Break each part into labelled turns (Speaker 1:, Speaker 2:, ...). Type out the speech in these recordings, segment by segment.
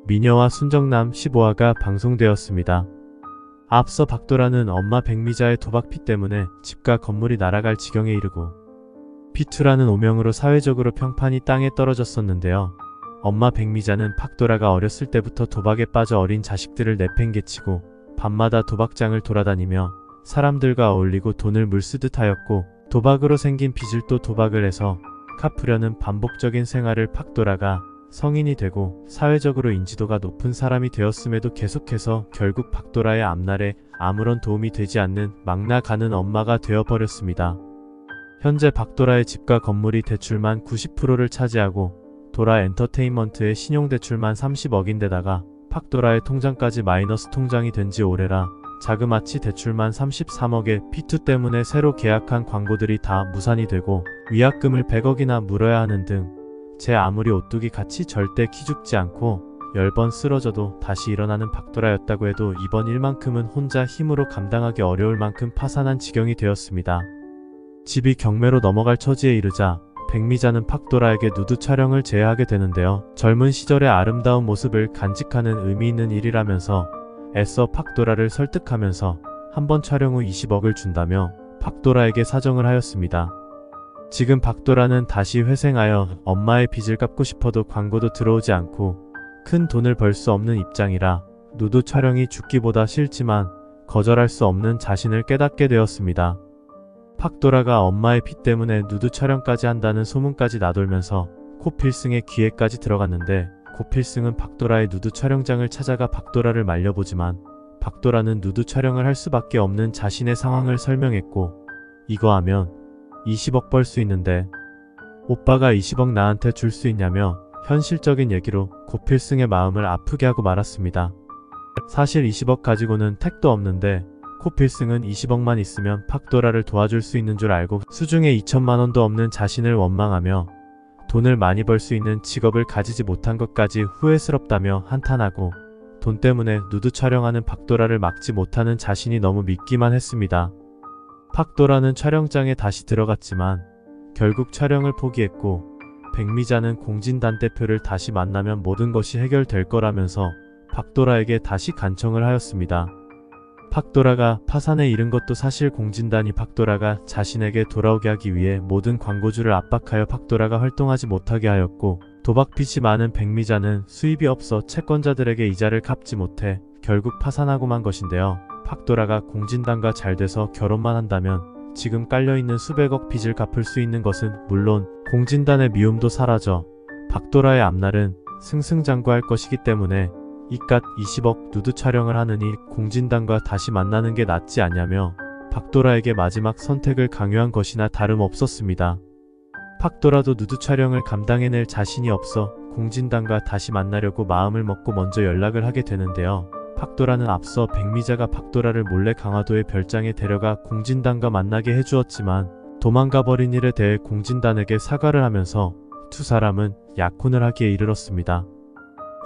Speaker 1: 미녀와 순정남 15화가 방송되었습니다. 앞서 박도라는 엄마 백미자의 도박 피 때문에 집과 건물이 날아갈 지경에 이르고 피투라는 오명으로 사회적으로 평판이 땅에 떨어졌었는데요. 엄마 백미자는 박도라가 어렸을 때부터 도박에 빠져 어린 자식들을 내팽개치고 밤마다 도박장을 돌아다니며 사람들과 어울리고 돈을 물쓰듯 하였고, 도박으로 생긴 빚을 또 도박을 해서 갚으려는 반복적인 생활을 박도라가 성인이 되고 사회적으로 인지도가 높은 사람이 되었음에도 계속해서 결국 박도라의 앞날에 아무런 도움이 되지 않는 막 나가는 엄마가 되어버렸습니다. 현재 박도라의 집과 건물이 대출만 90%를 차지하고 도라 엔터테인먼트의 신용대출만 30억인데다가 박도라의 통장까지 마이너스 통장이 된 지 오래라 자그마치 대출만 33억에 피투 때문에 새로 계약한 광고들이 다 무산이 되고 위약금을 100억이나 물어야 하는 등 제 아무리 오뚜기 같이 절대 기죽지 않고 10번 쓰러져도 다시 일어나는 박도라였다고 해도 이번 일만큼은 혼자 힘으로 감당하기 어려울 만큼 파산한 지경이 되었습니다. 집이 경매로 넘어갈 처지에 이르자 백미자는 박도라에게 누드 촬영을 제의하게 되는데요. 젊은 시절의 아름다운 모습을 간직하는 의미 있는 일이라면서 애써 박도라를 설득하면서 한번 촬영 후 20억을 준다며 박도라에게 사정을 하였습니다. 지금 박도라는 다시 회생하여 엄마의 빚을 갚고 싶어도 광고도 들어오지 않고 큰 돈을 벌 수 없는 입장이라 누드 촬영이 죽기보다 싫지만 거절할 수 없는 자신을 깨닫게 되었습니다. 박도라가 엄마의 빚 때문에 누드 촬영까지 한다는 소문까지 나돌면서 코필승의 귀에까지 들어갔는데, 코필승은 박도라의 누드 촬영장을 찾아가 박도라를 말려보지만 박도라는 누드 촬영을 할 수밖에 없는 자신의 상황을 설명했고, 이거 하면 20억 벌 수 있는데 오빠가 20억 나한테 줄 수 있냐며 현실적인 얘기로 코필승의 마음을 아프게 하고 말았습니다. 사실 20억 가지고는 택도 없는데 코필승은 20억만 있으면 박도라를 도와줄 수 있는 줄 알고 수중에 2천만원도 없는 자신을 원망하며 돈을 많이 벌 수 있는 직업을 가지지 못한 것까지 후회스럽다며 한탄하고, 돈 때문에 누드 촬영하는 박도라를 막지 못하는 자신이 너무 믿기만 했습니다. 박도라는 촬영장에 다시 들어갔지만 결국 촬영을 포기했고, 백미자는 공진단 대표를 다시 만나면 모든 것이 해결될 거라면서 박도라에게 다시 간청을 하였습니다. 박도라가 파산에 이른 것도 사실 공진단이 박도라가 자신에게 돌아오게 하기 위해 모든 광고주를 압박하여 박도라가 활동하지 못하게 하였고, 도박빚이 많은 백미자는 수입이 없어 채권자들에게 이자를 갚지 못해 결국 파산하고만 것인데요. 박도라가 공진단과 잘 돼서 결혼만 한다면 지금 깔려있는 수백억 빚을 갚을 수 있는 것은 물론 공진단의 미움도 사라져 박도라의 앞날은 승승장구할 것이기 때문에 이깟 20억 누드 촬영을 하느니 공진단과 다시 만나는 게 낫지 않냐며 박도라에게 마지막 선택을 강요한 것이나 다름없었습니다. 박도라도 누드 촬영을 감당해낼 자신이 없어 공진단과 다시 만나려고 마음을 먹고 먼저 연락을 하게 되는데요. 박도라는 앞서 백미자가 박도라를 몰래 강화도의 별장에 데려가 공진단과 만나게 해주었지만 도망가버린 일에 대해 공진단에게 사과를 하면서 두 사람은 약혼을 하기에 이르렀습니다.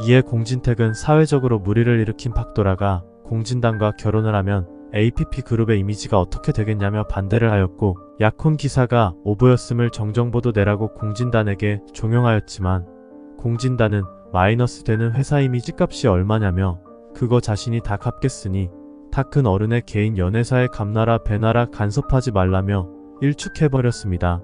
Speaker 1: 이에 공진택은 사회적으로 물의를 일으킨 박도라가 공진단과 결혼을 하면 APP그룹의 이미지가 어떻게 되겠냐며 반대를 하였고, 약혼 기사가 오보였음을 정정보도 내라고 공진단에게 종용하였지만 공진단은 마이너스 되는 회사 이미지 값이 얼마냐며 그거 자신이 다 갚겠으니 다 큰 어른의 개인 연애사에 감나라 배나라 간섭하지 말라며 일축해버렸습니다.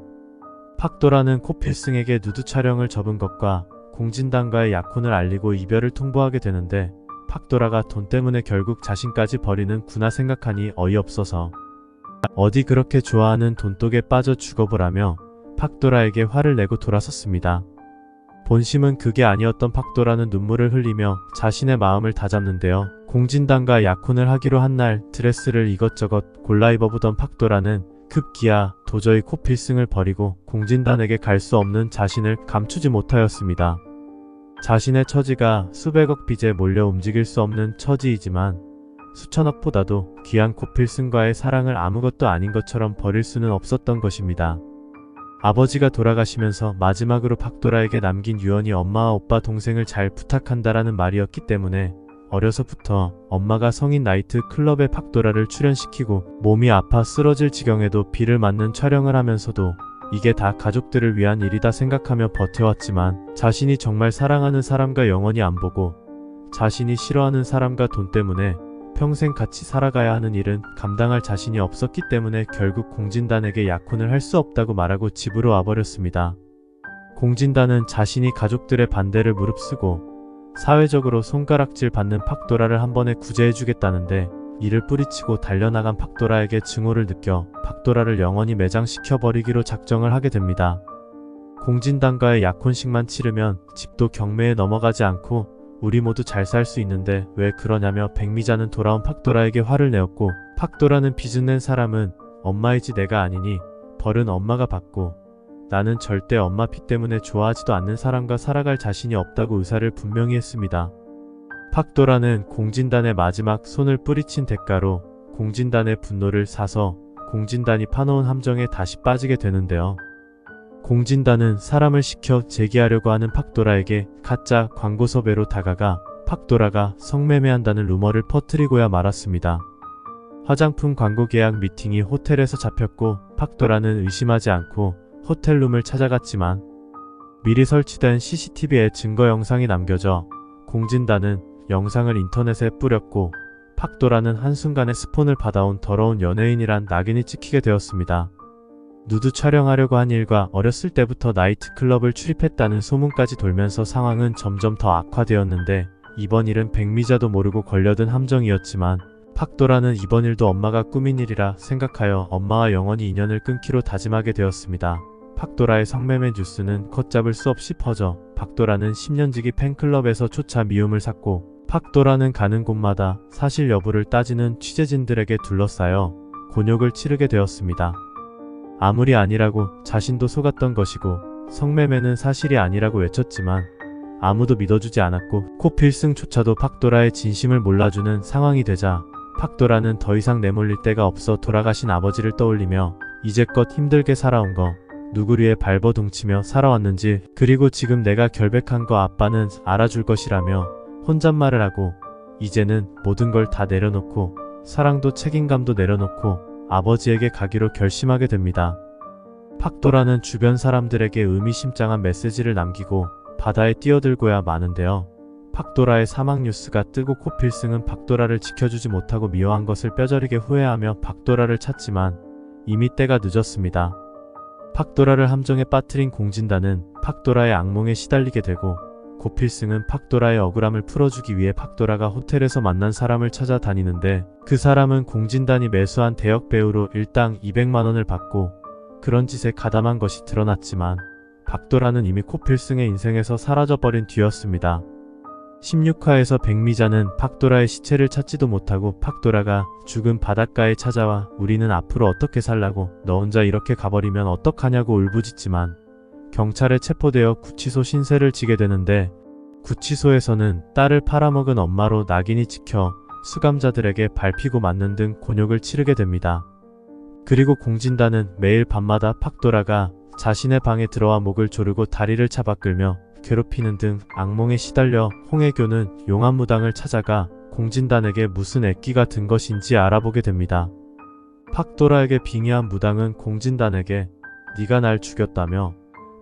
Speaker 1: 박도라는 코필승에게 누드 촬영을 접은 것과 공진단과의 약혼을 알리고 이별을 통보하게 되는데, 박도라가 돈 때문에 결국 자신까지 버리는 구나 생각하니 어이없어서 어디 그렇게 좋아하는 돈독에 빠져 죽어보라며 박도라에게 화를 내고 돌아섰습니다. 본심은 그게 아니었던 박도라는 눈물을 흘리며 자신의 마음을 다잡는데요. 공진단과 약혼을 하기로 한 날 드레스를 이것저것 골라 입어보던 박도라는 급기야 도저히 코필승을 버리고 공진단에게 갈 수 없는 자신을 감추지 못하였습니다. 자신의 처지가 수백억 빚에 몰려 움직일 수 없는 처지이지만 수천억보다도 귀한 코필승과의 사랑을 아무것도 아닌 것처럼 버릴 수는 없었던 것입니다. 아버지가 돌아가시면서 마지막으로 박도라에게 남긴 유언이 엄마와 오빠 동생을 잘 부탁한다라는 말이었기 때문에 어려서부터 엄마가 성인 나이트 클럽에 박도라를 출연시키고 몸이 아파 쓰러질 지경에도 비를 맞는 촬영을 하면서도 이게 다 가족들을 위한 일이다 생각하며 버텨왔지만 자신이 정말 사랑하는 사람과 영원히 안 보고 자신이 싫어하는 사람과 돈 때문에 평생 같이 살아가야 하는 일은 감당할 자신이 없었기 때문에 결국 공진단에게 약혼을 할 수 없다고 말하고 집으로 와버렸습니다. 공진단은 자신이 가족들의 반대를 무릅쓰고 사회적으로 손가락질 받는 팍도라를 한 번에 구제해주겠다는데 이를 뿌리치고 달려나간 팍도라에게 증오를 느껴 팍도라를 영원히 매장시켜버리기로 작정을 하게 됩니다. 공진단과의 약혼식만 치르면 집도 경매에 넘어가지 않고 우리 모두 잘 살 수 있는데 왜 그러냐며 백미자는 돌아온 팍도라에게 화를 내었고, 팍도라는 빚을 낸 사람은 엄마이지 내가 아니니 벌은 엄마가 받고 나는 절대 엄마 피 때문에 좋아하지도 않는 사람과 살아갈 자신이 없다고 의사를 분명히 했습니다. 팍도라는 공진단의 마지막 손을 뿌리친 대가로 공진단의 분노를 사서 공진단이 파놓은 함정에 다시 빠지게 되는데요. 공진단은 사람을 시켜 제기하려고 하는 팍도라에게 가짜 광고 섭외로 다가가 팍도라가 성매매한다는 루머를 퍼뜨리고야 말았습니다. 화장품 광고 계약 미팅이 호텔에서 잡혔고 팍도라는 의심하지 않고 호텔룸을 찾아갔지만 미리 설치된 CCTV에 증거 영상이 남겨져 공진단은 영상을 인터넷에 뿌렸고 팍도라는 한순간에 스폰을 받아온 더러운 연예인이란 낙인이 찍히게 되었습니다. 누드 촬영하려고 한 일과 어렸을 때부터 나이트클럽을 출입했다는 소문까지 돌면서 상황은 점점 더 악화되었는데 이번 일은 백미자도 모르고 걸려든 함정이었지만 팍도라는 이번 일도 엄마가 꾸민 일이라 생각하여 엄마와 영원히 인연을 끊기로 다짐하게 되었습니다. 팍도라의 성매매 뉴스는 걷잡을 수 없이 퍼져 팍도라는 10년지기 팬클럽에서 조차 미움을 샀고 팍도라는 가는 곳마다 사실 여부를 따지는 취재진들에게 둘러싸여 곤욕을 치르게 되었습니다. 아무리 아니라고 자신도 속았던 것이고 성매매는 사실이 아니라고 외쳤지만 아무도 믿어주지 않았고 코필승조차도 팍도라의 진심을 몰라주는 상황이 되자 팍도라는 더 이상 내몰릴 데가 없어 돌아가신 아버지를 떠올리며 이제껏 힘들게 살아온 거 누구리에 발버둥치며 살아왔는지, 그리고 지금 내가 결백한 거 아빠는 알아줄 것이라며 혼잣말을 하고 이제는 모든 걸 다 내려놓고 사랑도 책임감도 내려놓고 아버지에게 가기로 결심하게 됩니다. 팍도라는 주변 사람들에게 의미심장한 메시지를 남기고 바다에 뛰어들고야 마는데요. 팍도라의 사망 뉴스가 뜨고 코필승은 팍도라를 지켜주지 못하고 미워한 것을 뼈저리게 후회하며 팍도라를 찾지만 이미 때가 늦었습니다. 팍도라를 함정에 빠뜨린 공진단은 팍도라의 악몽에 시달리게 되고 고필승은 팍도라의 억울함을 풀어주기 위해 팍도라가 호텔에서 만난 사람을 찾아다니는데 그 사람은 공진단이 매수한 대역 배우로 일당 200만원을 받고 그런 짓에 가담한 것이 드러났지만 팍도라는 이미 코필승의 인생에서 사라져버린 뒤였습니다. 16화에서 백미자는 팍도라의 시체를 찾지도 못하고 팍도라가 죽은 바닷가에 찾아와 우리는 앞으로 어떻게 살라고, 너 혼자 이렇게 가버리면 어떡하냐고 울부짖지만 경찰에 체포되어 구치소 신세를 지게 되는데 구치소에서는 딸을 팔아먹은 엄마로 낙인이 찍혀 수감자들에게 밟히고 맞는 등 곤욕을 치르게 됩니다. 그리고 공진단은 매일 밤마다 팍도라가 자신의 방에 들어와 목을 조르고 다리를 잡아 끌며 괴롭히는 등 악몽에 시달려 홍해교는 용암무당을 찾아가 공진단에게 무슨 애끼가 든 것인지 알아보게 됩니다. 팍도라에게 빙의한 무당은 공진단에게 네가 날 죽였다며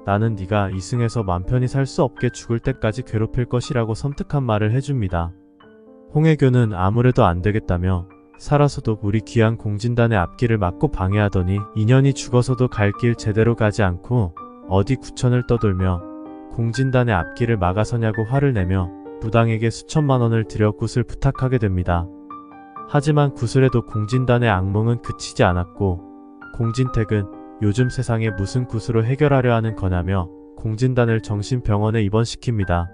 Speaker 1: 나는 네가 이승에서 맘 편히 살 수 없게 죽을 때까지 괴롭힐 것이라고 섬뜩한 말을 해줍니다. 홍해교는 아무래도 안 되겠다며 살아서도 우리 귀한 공진단의 앞길을 막고 방해하더니 인연이 죽어서도 갈 길 제대로 가지 않고 어디 구천을 떠돌며 공진단의 앞길을 막아서냐고 화를 내며 무당에게 수천만 원을 들여 굿을 부탁하게 됩니다. 하지만 굿을 해도 공진단의 악몽은 그치지 않았고 공진택은 요즘 세상에 무슨 굿으로 해결하려 하는 거냐며 공진단을 정신병원에 입원시킵니다.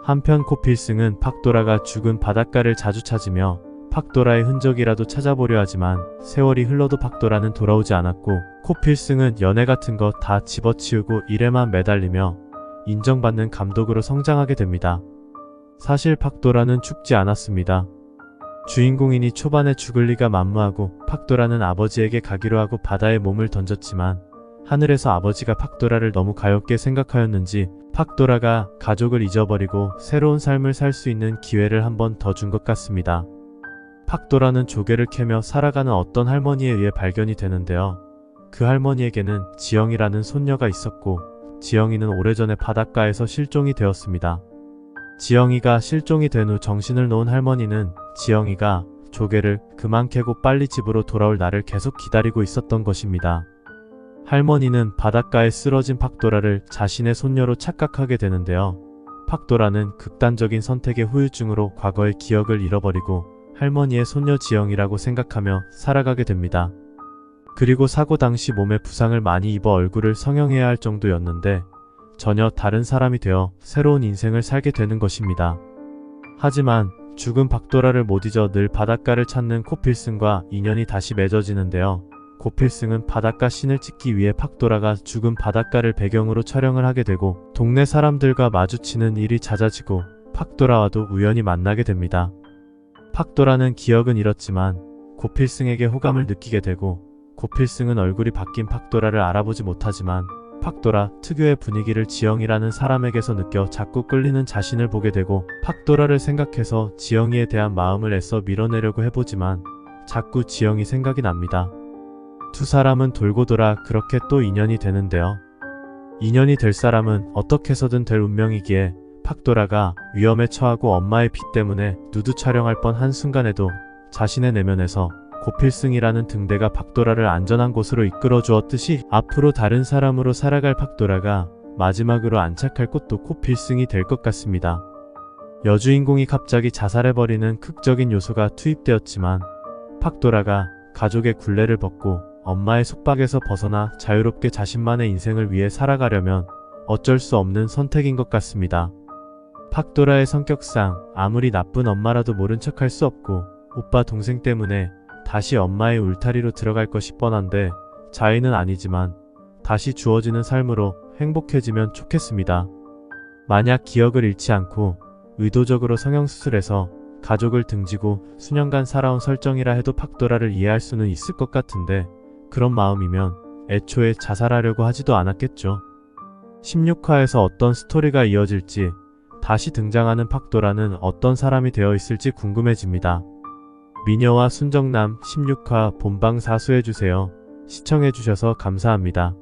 Speaker 1: 한편 코필승은 팍도라가 죽은 바닷가를 자주 찾으며 팍도라의 흔적이라도 찾아보려 하지만 세월이 흘러도 팍도라는 돌아오지 않았고 코필승은 연애 같은 거 다 집어치우고 일에만 매달리며 인정받는 감독으로 성장하게 됩니다. 사실 팍도라는 죽지 않았습니다. 주인공이니 초반에 죽을 리가 만무하고 팍도라는 아버지에게 가기로 하고 바다에 몸을 던졌지만 하늘에서 아버지가 팍도라를 너무 가엾게 생각하였는지 팍도라가 가족을 잊어버리고 새로운 삶을 살 수 있는 기회를 한 번 더 준 것 같습니다. 팍도라는 조개를 캐며 살아가는 어떤 할머니에 의해 발견이 되는데요. 그 할머니에게는 지영이라는 손녀가 있었고 지영이는 오래전에 바닷가에서 실종이 되었습니다. 지영이가 실종이 된 후 정신을 놓은 할머니는 지영이가 조개를 그만 캐고 빨리 집으로 돌아올 날을 계속 기다리고 있었던 것입니다. 할머니는 바닷가에 쓰러진 팍도라를 자신의 손녀로 착각하게 되는데요. 팍도라는 극단적인 선택의 후유증으로 과거의 기억을 잃어버리고 할머니의 손녀 지영이라고 생각하며 살아가게 됩니다. 그리고 사고 당시 몸에 부상을 많이 입어 얼굴을 성형해야 할 정도였는데 전혀 다른 사람이 되어 새로운 인생을 살게 되는 것입니다. 하지만 죽은 팍도라를 못 잊어 늘 바닷가를 찾는 코필승과 인연이 다시 맺어지는데요. 코필승은 바닷가 씬을 찍기 위해 팍도라가 죽은 바닷가를 배경으로 촬영을 하게 되고 동네 사람들과 마주치는 일이 잦아지고 팍도라와도 우연히 만나게 됩니다. 팍도라는 기억은 잃었지만 고필승에게 호감을 느끼게 되고 고필승은 얼굴이 바뀐 팍도라를 알아보지 못하지만 팍도라 특유의 분위기를 지영이라는 사람에게서 느껴 자꾸 끌리는 자신을 보게 되고 팍도라를 생각해서 지영이에 대한 마음을 애써 밀어내려고 해보지만 자꾸 지영이 생각이 납니다. 두 사람은 돌고 돌아 그렇게 또 인연이 되는데요. 인연이 될 사람은 어떻게 해서든 될 운명이기에 팍도라가 위험에 처하고 엄마의 피 때문에 누드 촬영할 뻔 한 순간에도 자신의 내면에서 고필승이라는 등대가 팍도라를 안전한 곳으로 이끌어 주었듯이 앞으로 다른 사람으로 살아갈 팍도라가 마지막으로 안착할 곳도 고필승이 될 것 같습니다. 여주인공이 갑자기 자살해버리는 극적인 요소가 투입되었지만 팍도라가 가족의 굴레를 벗고 엄마의 속박에서 벗어나 자유롭게 자신만의 인생을 위해 살아가려면 어쩔 수 없는 선택인 것 같습니다. 팍도라의 성격상 아무리 나쁜 엄마라도 모른 척할 수 없고 오빠 동생 때문에 다시 엄마의 울타리로 들어갈 것이 뻔한데 자의는 아니지만 다시 주어지는 삶으로 행복해지면 좋겠습니다. 만약 기억을 잃지 않고 의도적으로 성형수술해서 가족을 등지고 수년간 살아온 설정이라 해도 팍도라를 이해할 수는 있을 것 같은데 그런 마음이면 애초에 자살하려고 하지도 않았겠죠. 16화에서 어떤 스토리가 이어질지 다시 등장하는 팍도라는 어떤 사람이 되어 있을지 궁금해집니다. 미녀와 순정남 16화 본방 사수해주세요. 시청해주셔서 감사합니다.